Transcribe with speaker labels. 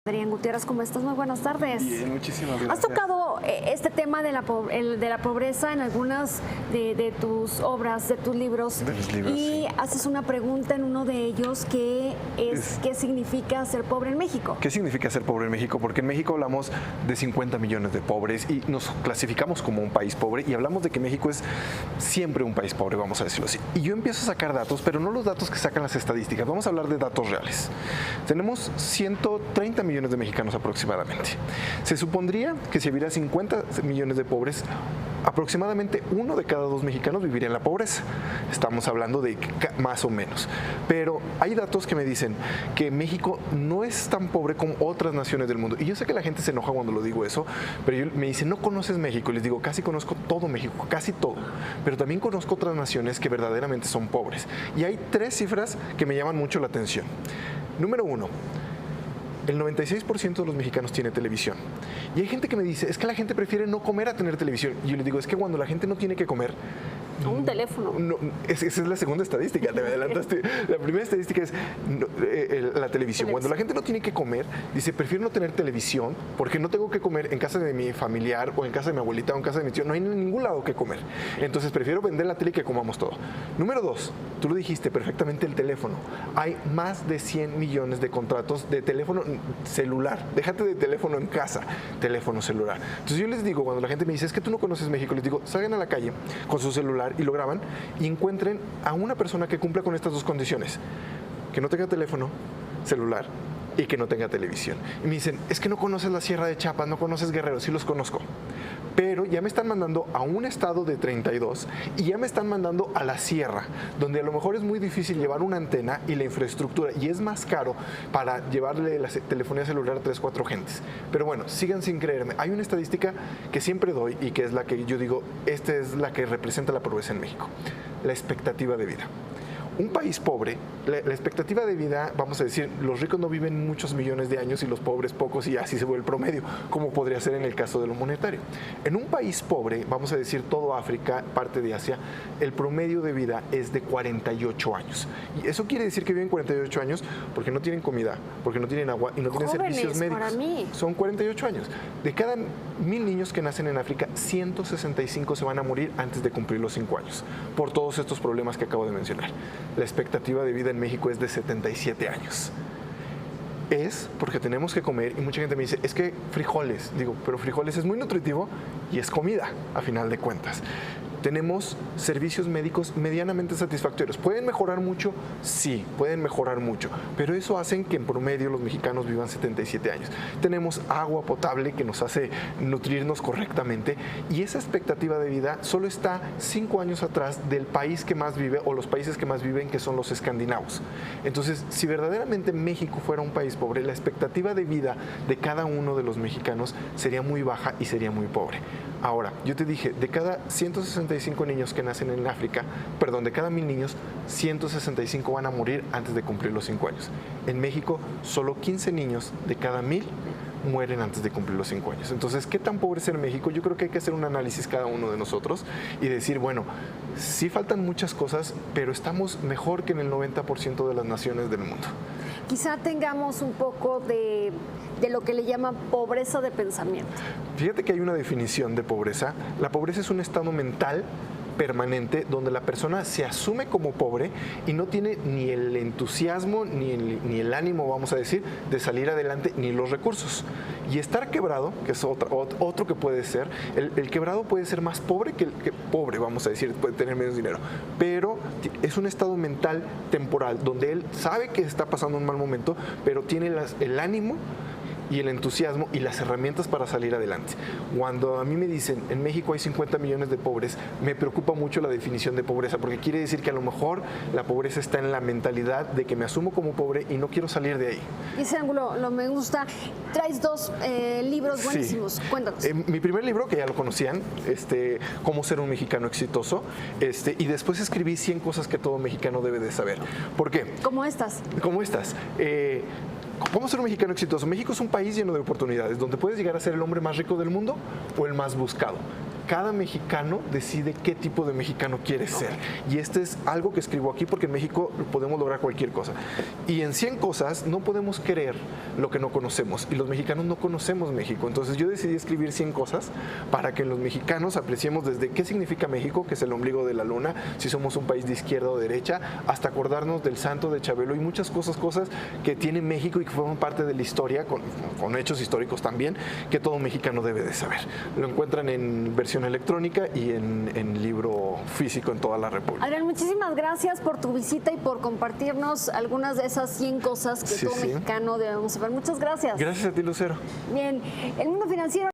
Speaker 1: Adrián Gutiérrez, ¿cómo estás? Muy buenas tardes.
Speaker 2: Bien, muchísimas gracias.
Speaker 1: Has tocado este tema de la pobreza en algunas de tus obras, de tus libros.
Speaker 2: De mis libros,
Speaker 1: y
Speaker 2: sí.
Speaker 1: haces una pregunta en uno de ellos que es ¿qué significa ser pobre en México?
Speaker 2: ¿Qué significa ser pobre en México? Porque en México hablamos de 50 millones de pobres y nos clasificamos como un país pobre y hablamos de que México es siempre un país pobre, vamos a decirlo así. Y yo empiezo a sacar datos, pero no los datos que sacan las estadísticas. Vamos a hablar de datos reales. Tenemos 130 millones de mexicanos aproximadamente. Se supondría que si hubiera 50 millones de pobres, aproximadamente 1 de cada 2 mexicanos viviría en la pobreza. Estamos hablando de más o menos. Pero hay datos que me dicen que México no es tan pobre como otras naciones del mundo. Y yo sé que la gente se enoja cuando lo digo eso, pero me dicen, ¿no conoces México? Y les digo, casi conozco todo México, casi todo. Pero también conozco otras naciones que verdaderamente son pobres. Y hay 3 cifras que me llaman mucho la atención. Número 1. El 96% de los mexicanos tiene televisión. Y hay gente que me dice, es que la gente prefiere no comer a tener televisión. Y yo les digo, es que cuando la gente no tiene que comer...
Speaker 1: Un teléfono.
Speaker 2: No, esa es la segunda estadística, te me adelantaste. La primera estadística es la televisión. Cuando la gente no tiene que comer, dice, prefiero no tener televisión porque no tengo que comer en casa de mi familiar o en casa de mi abuelita o en casa de mi tío. No hay en ningún lado que comer. Entonces prefiero vender la tele y que comamos todo. Número 2, tú lo dijiste perfectamente, el teléfono. Hay más de 100 millones de contratos de teléfono celular. Déjate de teléfono en casa, teléfono celular. Entonces yo les digo, cuando la gente me dice, es que tú no conoces México, les digo, salgan a la calle con su celular y lo graban y encuentren a una persona que cumpla con estas 2 condiciones: que no tenga teléfono celular y que no tenga televisión. Y me dicen, es que no conoces la Sierra de Chiapas, no conoces Guerrero. Sí los conozco, pero ya me están mandando a un estado de 32 y ya me están mandando a la sierra, donde a lo mejor es muy difícil llevar una antena y la infraestructura, y es más caro para llevarle la telefonía celular a 3, 4 gentes. Pero bueno, sigan sin creerme. Hay una estadística que siempre doy y que es la que yo digo, esta es la que representa la pobreza en México: la expectativa de vida. Un país pobre, la expectativa de vida, vamos a decir, los ricos no viven muchos millones de años y los pobres pocos, y así se vuelve el promedio, como podría ser en el caso de lo monetario. En un país pobre, vamos a decir todo África, parte de Asia, el promedio de vida es de 48 años. Y eso quiere decir que viven 48 años porque no tienen comida, porque no tienen agua y no tienen servicios médicos.
Speaker 1: Para mí.
Speaker 2: Son 48 años. De cada 1000 niños que nacen en África, 165 se van a morir antes de cumplir los 5 años, por todos estos problemas que acabo de mencionar. La expectativa de vida en México es de 77 años. Es porque tenemos que comer, y mucha gente me dice, es que frijoles. Digo, pero frijoles es muy nutritivo y es comida, a final de cuentas. Tenemos servicios médicos medianamente satisfactorios. ¿Pueden mejorar mucho? Sí, pueden mejorar mucho. Pero eso hace que en promedio los mexicanos vivan 77 años. Tenemos agua potable que nos hace nutrirnos correctamente. Y esa expectativa de vida solo está 5 años atrás del país que más vive, o los países que más viven, que son los escandinavos. Entonces, si verdaderamente México fuera un país pobre, la expectativa de vida de cada uno de los mexicanos sería muy baja y sería muy pobre. Ahora, yo te dije, de cada 165 niños que nacen en África, perdón, de cada 1000 niños, 165 van a morir antes de cumplir los 5 años. En México, solo 15 niños de cada 1000 mueren antes de cumplir los 5 años. Entonces, ¿qué tan pobre es en México? Yo creo que hay que hacer un análisis cada uno de nosotros y decir, bueno, sí faltan muchas cosas, pero estamos mejor que en el 90% de las naciones del mundo.
Speaker 1: Quizá tengamos un poco de lo que le llaman pobreza de pensamiento.
Speaker 2: Fíjate que hay una definición de pobreza. La pobreza es un estado mental permanente donde la persona se asume como pobre y no tiene ni el entusiasmo ni el ánimo, vamos a decir, de salir adelante, ni los recursos. Y estar quebrado, que es otro que puede ser, el quebrado puede ser más pobre que pobre, vamos a decir, puede tener menos dinero, pero es un estado mental temporal donde él sabe que está pasando un mal momento, pero tiene el ánimo y el entusiasmo y las herramientas para salir adelante. Cuando a mí me dicen, en México hay 50 millones de pobres, me preocupa mucho la definición de pobreza, porque quiere decir que a lo mejor la pobreza está en la mentalidad de que me asumo como pobre y no quiero salir de ahí.
Speaker 1: Ese ángulo me gusta. Traes 2 libros buenísimos. Sí. Cuéntanos.
Speaker 2: Mi primer libro, que ya lo conocían, Cómo ser un mexicano exitoso, y después escribí 100 cosas que todo mexicano debe de saber. ¿Por qué?
Speaker 1: Como estas.
Speaker 2: Como estas. ¿Cómo ser un mexicano exitoso? México es un país lleno de oportunidades, donde puedes llegar a ser el hombre más rico del mundo o el más buscado. cada mexicano decide qué tipo de mexicano quiere ser. Y este es algo que escribo aquí porque en México podemos lograr cualquier cosa. Y en 100 cosas no podemos querer lo que no conocemos. Y los mexicanos no conocemos México. Entonces yo decidí escribir 100 cosas para que los mexicanos apreciemos desde qué significa México, que es el ombligo de la luna, si somos un país de izquierda o derecha, hasta acordarnos del santo de Chabelo y muchas cosas que tiene México y que forman parte de la historia, con hechos históricos también, que todo mexicano debe de saber. Lo encuentran en versión electrónica y en libro físico en toda la República.
Speaker 1: Adrián, muchísimas gracias por tu visita y por compartirnos algunas de esas 100 cosas que todo mexicano debemos saber. Muchas gracias.
Speaker 2: Gracias a ti, Lucero.
Speaker 1: Bien, El Mundo Financiero.